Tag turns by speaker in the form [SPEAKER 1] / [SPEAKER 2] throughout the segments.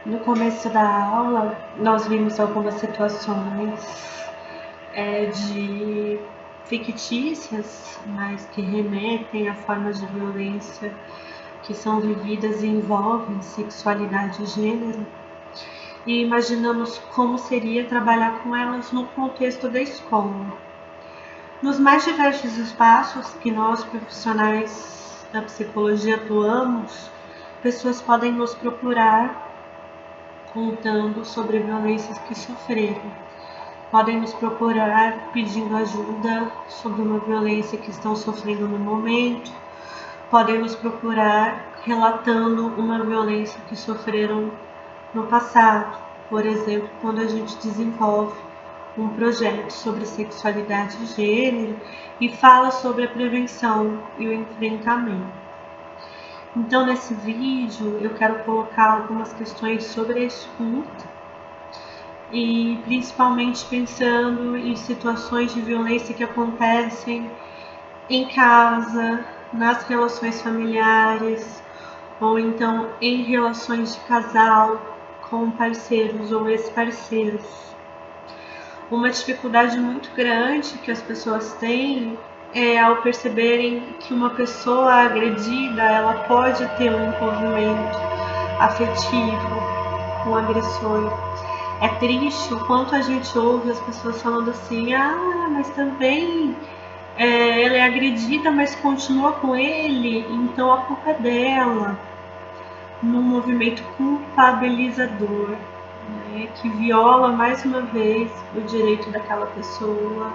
[SPEAKER 1] No começo da aula, nós vimos algumas situações de fictícias, mas que remetem a formas de violência que são vividas e envolvem sexualidade e gênero, e imaginamos como seria trabalhar com elas no contexto da escola. Nos mais diversos espaços que nós, profissionais da psicologia, atuamos, pessoas podem nos procurar contando sobre violências que sofreram. Podem nos procurar pedindo ajuda sobre uma violência que estão sofrendo no momento. Podem nos procurar relatando uma violência que sofreram no passado. Por exemplo, quando a gente desenvolve um projeto sobre sexualidade e gênero e fala sobre a prevenção e o enfrentamento. Então, nesse vídeo, eu quero colocar algumas questões sobre a escuta e principalmente pensando em situações de violência que acontecem em casa, nas relações familiares, ou então em relações de casal com parceiros ou ex-parceiros. Uma dificuldade muito grande que as pessoas têm é ao perceberem que uma pessoa agredida, ela pode ter um envolvimento afetivo com o agressor. É triste o quanto a gente ouve as pessoas falando assim, mas também ela é agredida, mas continua com ele, então a culpa é dela. Num movimento culpabilizador, que viola mais uma vez o direito daquela pessoa,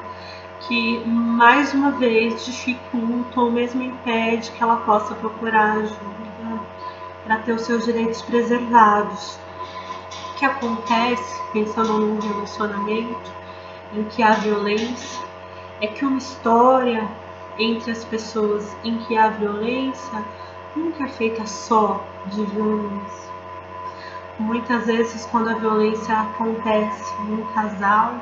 [SPEAKER 1] que mais uma vez dificulta ou mesmo impede que ela possa procurar ajuda para ter os seus direitos preservados. O que acontece, pensando num relacionamento em que há violência, é que uma história entre as pessoas em que há violência nunca é feita só de violência. Muitas vezes, quando a violência acontece num casal,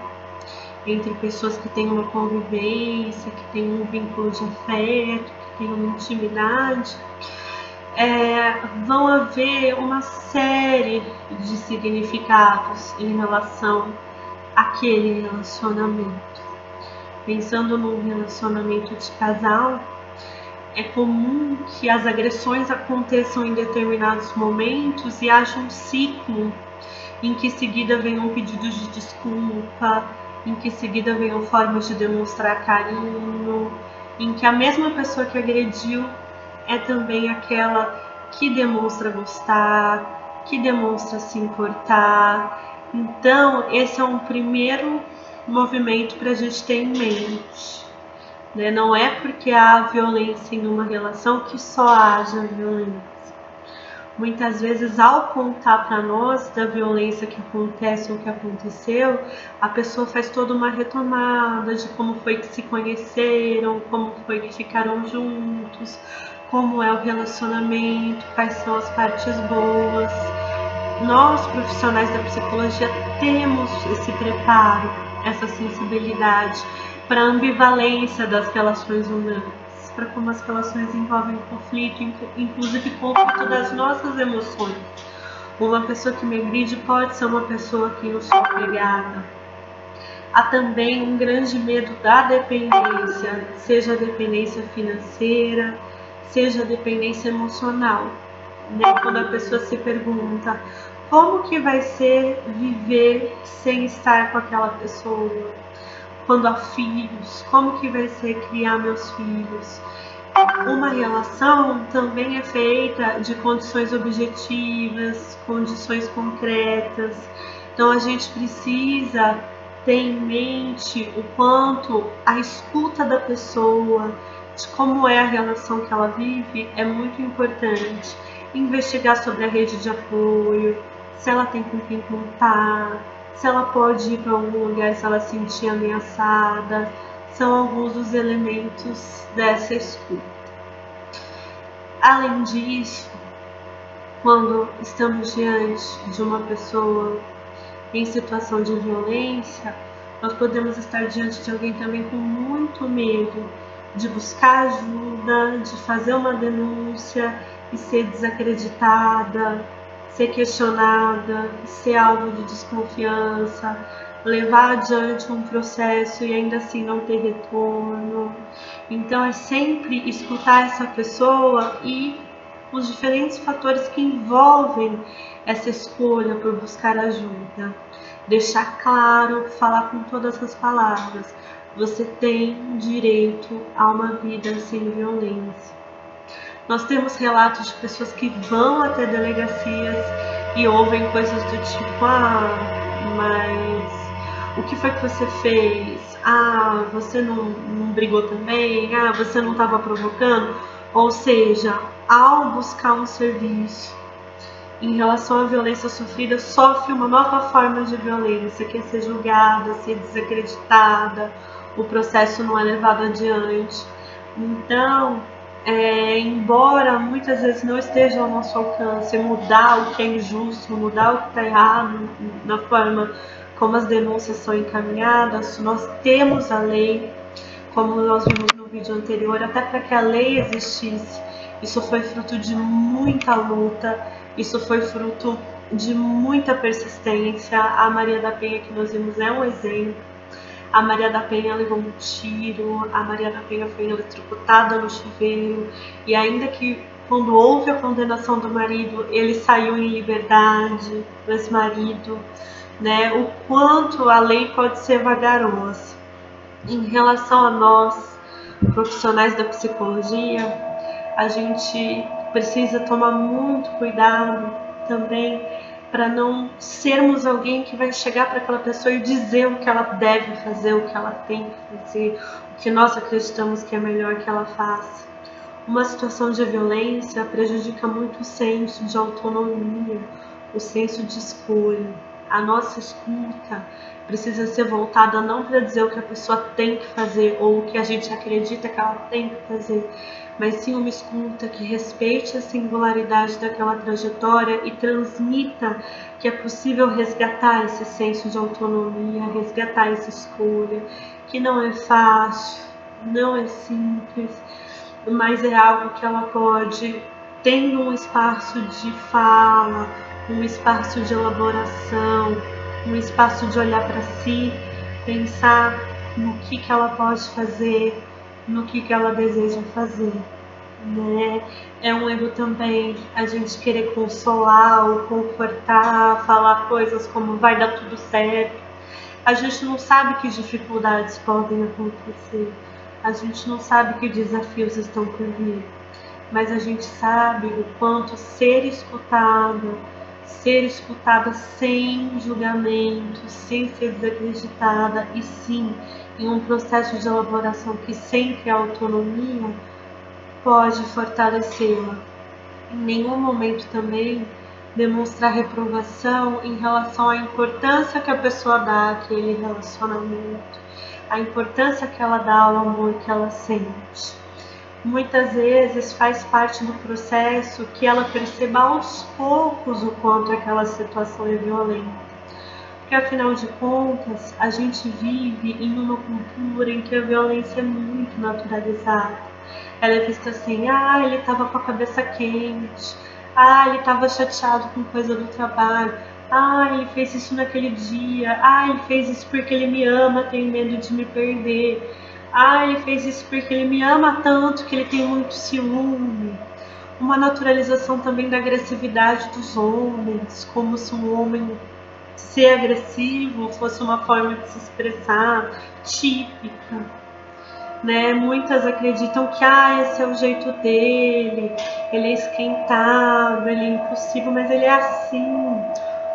[SPEAKER 1] entre pessoas que têm uma convivência, que têm um vínculo de afeto, que têm uma intimidade, vão haver uma série de significados em relação àquele relacionamento. Pensando num relacionamento de casal, é comum que as agressões aconteçam em determinados momentos e haja um ciclo em que em seguida venham pedidos de desculpa, em que em seguida venham formas de demonstrar carinho, em que a mesma pessoa que agrediu é também aquela que demonstra gostar, que demonstra se importar. Então, esse é um primeiro movimento para a gente ter em mente. Não é porque há violência em uma relação que só haja violência. Muitas vezes, ao contar para nós da violência que acontece ou que aconteceu, a pessoa faz toda uma retomada de como foi que se conheceram, como foi que ficaram juntos, como é o relacionamento, quais são as partes boas. Nós, profissionais da psicologia, temos esse preparo, essa sensibilidade para a ambivalência das relações humanas, para como as relações envolvem conflito, inclusive conflito das nossas emoções. Uma pessoa que me agride pode ser uma pessoa que eu sou apegada. Há também um grande medo da dependência, seja a dependência financeira, seja a dependência emocional. Quando a pessoa se pergunta como que vai ser viver sem estar com aquela pessoa, quando há filhos, como que vai ser criar meus filhos. Uma relação também é feita de condições objetivas, condições concretas. Então a gente precisa ter em mente o quanto a escuta da pessoa, de como é a relação que ela vive, é muito importante. Investigar sobre a rede de apoio, se ela tem com quem contar, se ela pode ir para algum lugar se ela se sentir ameaçada, são alguns dos elementos dessa escuta. Além disso, quando estamos diante de uma pessoa em situação de violência, nós podemos estar diante de alguém também com muito medo de buscar ajuda, de fazer uma denúncia e ser desacreditada, ser questionada, ser alvo de desconfiança, levar adiante um processo e ainda assim não ter retorno. Então é sempre escutar essa pessoa e os diferentes fatores que envolvem essa escolha por buscar ajuda. Deixar claro, falar com todas as palavras. Você tem direito a uma vida sem violência. Nós temos relatos de pessoas que vão até delegacias e ouvem coisas do tipo: mas o que foi que você fez? Você não brigou também? Você não estava provocando? Ou seja, ao buscar um serviço em relação à violência sofrida, sofre uma nova forma de violência, que é ser julgada, ser desacreditada, o processo não é levado adiante. Então, embora muitas vezes não esteja ao nosso alcance mudar o que é injusto, mudar o que está errado na forma como as denúncias são encaminhadas, nós temos a lei, como nós vimos no vídeo anterior, até para que a lei existisse. Isso foi fruto de muita luta, isso foi fruto de muita persistência. A Maria da Penha, que nós vimos, é um exemplo. A Maria da Penha levou um tiro, a Maria da Penha foi eletrocutada no chuveiro, e ainda que quando houve a condenação do marido, ele saiu em liberdade, o ex-marido, né? O quanto a lei pode ser vagarosa. Em relação a nós, profissionais da psicologia, a gente precisa tomar muito cuidado também para não sermos alguém que vai chegar para aquela pessoa e dizer o que ela deve fazer, o que ela tem que fazer, o que nós acreditamos que é melhor que ela faça. Uma situação de violência prejudica muito o senso de autonomia, o senso de escolha. A nossa escuta precisa ser voltada não para dizer o que a pessoa tem que fazer ou o que a gente acredita que ela tem que fazer, mas sim uma escuta que respeite a singularidade daquela trajetória e transmita que é possível resgatar esse senso de autonomia, resgatar essa escolha, que não é fácil, não é simples, mas é algo que ela pode, tendo um espaço de fala, um espaço de elaboração, um espaço de olhar para si, pensar no que ela pode fazer, no que ela deseja fazer, né? É um erro também a gente querer consolar ou confortar, falar coisas como vai dar tudo certo. A gente não sabe que dificuldades podem acontecer, a gente não sabe que desafios estão por vir, mas a gente sabe o quanto ser escutada sem julgamento, sem ser desacreditada e sim em um processo de elaboração que sempre há autonomia, pode fortalecê-la. Em nenhum momento também demonstrar reprovação em relação à importância que a pessoa dá àquele relacionamento, a importância que ela dá ao amor que ela sente. Muitas vezes faz parte do processo que ela perceba aos poucos o quanto aquela situação é violenta. Porque afinal de contas, a gente vive em uma cultura em que a violência é muito naturalizada. Ela é vista assim: ele estava com a cabeça quente, ele estava chateado com coisa do trabalho, ele fez isso naquele dia, ele fez isso porque ele me ama, tem medo de me perder, ele fez isso porque ele me ama tanto que ele tem muito ciúme. Uma naturalização também da agressividade dos homens, como se um homem ser agressivo fosse uma forma de se expressar típica, né? Muitas acreditam que esse é o jeito dele, ele é esquentado, ele é impossível, mas ele é assim.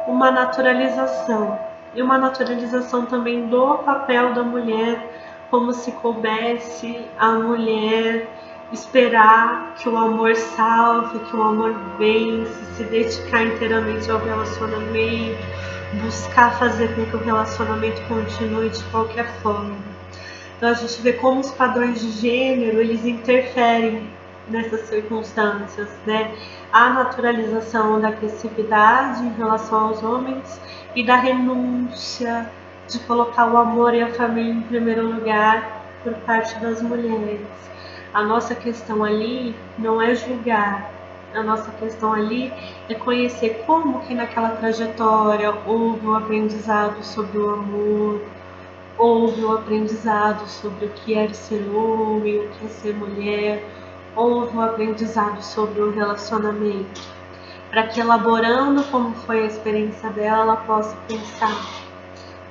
[SPEAKER 1] Uma naturalização, e uma naturalização também do papel da mulher, como se coubesse a mulher esperar que o amor salve, que o amor vence, se dedicar inteiramente ao relacionamento, buscar fazer com que o relacionamento continue de qualquer forma. Então a gente vê como os padrões de gênero, eles interferem nessas circunstâncias, né? A naturalização da agressividade em relação aos homens e da renúncia de colocar o amor e a família em primeiro lugar por parte das mulheres. A nossa questão ali não é julgar, A nossa questão ali é conhecer como que naquela trajetória houve o aprendizado sobre o amor, houve o aprendizado sobre o que é ser homem, o que é ser mulher, houve o aprendizado sobre o relacionamento, para que elaborando como foi a experiência dela, ela possa pensar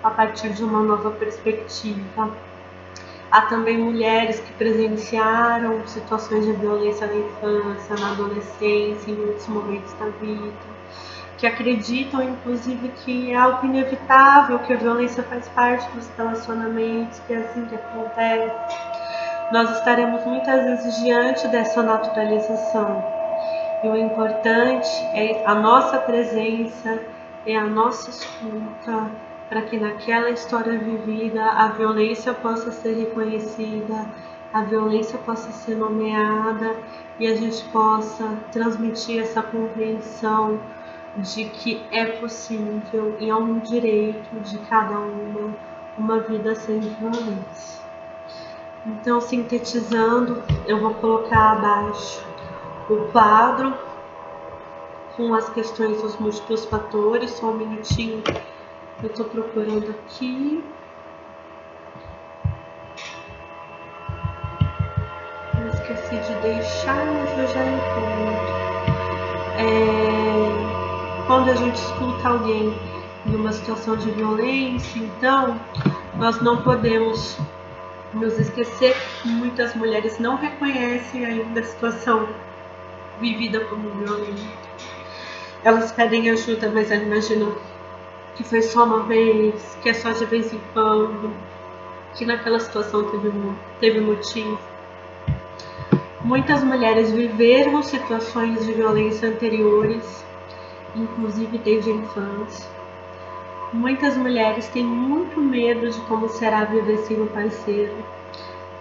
[SPEAKER 1] a partir de uma nova perspectiva. Há também mulheres que presenciaram situações de violência na infância, na adolescência, em outros momentos da vida, que acreditam, inclusive, que é algo inevitável, que a violência faz parte dos relacionamentos, que é assim que acontece. Nós estaremos muitas vezes diante dessa naturalização. E o importante é a nossa presença, é a nossa escuta, para que naquela história vivida a violência possa ser reconhecida, a violência possa ser nomeada e a gente possa transmitir essa compreensão de que é possível e é um direito de cada uma vida sem violência. Então, sintetizando, eu vou colocar abaixo o quadro com as questões dos múltiplos fatores. Só um minutinho, eu estou procurando aqui. Eu esqueci de deixar, mas eu já encontro. Quando a gente escuta alguém numa situação de violência, então nós não podemos nos esquecer que muitas mulheres não reconhecem ainda a situação vivida como violenta. Elas pedem ajuda, mas elas imaginam que foi só uma vez, que é só de vez em quando, que naquela situação teve motivo. Muitas mulheres viveram situações de violência anteriores, inclusive desde a infância. Muitas mulheres têm muito medo de como será viver sem o parceiro,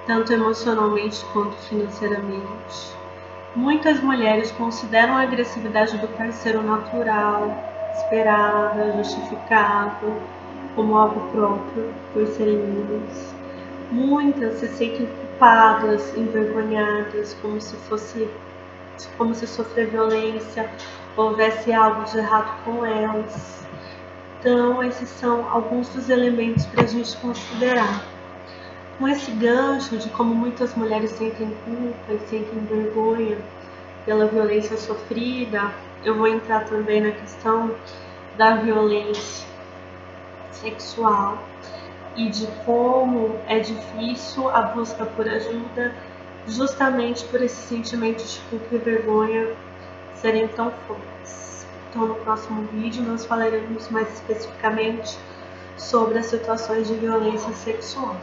[SPEAKER 1] tanto emocionalmente quanto financeiramente. Muitas mulheres consideram a agressividade do parceiro natural, esperada, justificável, como algo próprio por serem mulheres. Muitas se sentem culpadas, envergonhadas, como se sofrer violência houvesse algo de errado com elas. Então, esses são alguns dos elementos para a gente considerar. Com esse gancho de como muitas mulheres sentem culpa e sentem vergonha pela violência sofrida, eu vou entrar também na questão da violência sexual e de como é difícil a busca por ajuda justamente por esses sentimentos de culpa e vergonha serem tão fortes. Então, no próximo vídeo, nós falaremos mais especificamente sobre as situações de violência sexual.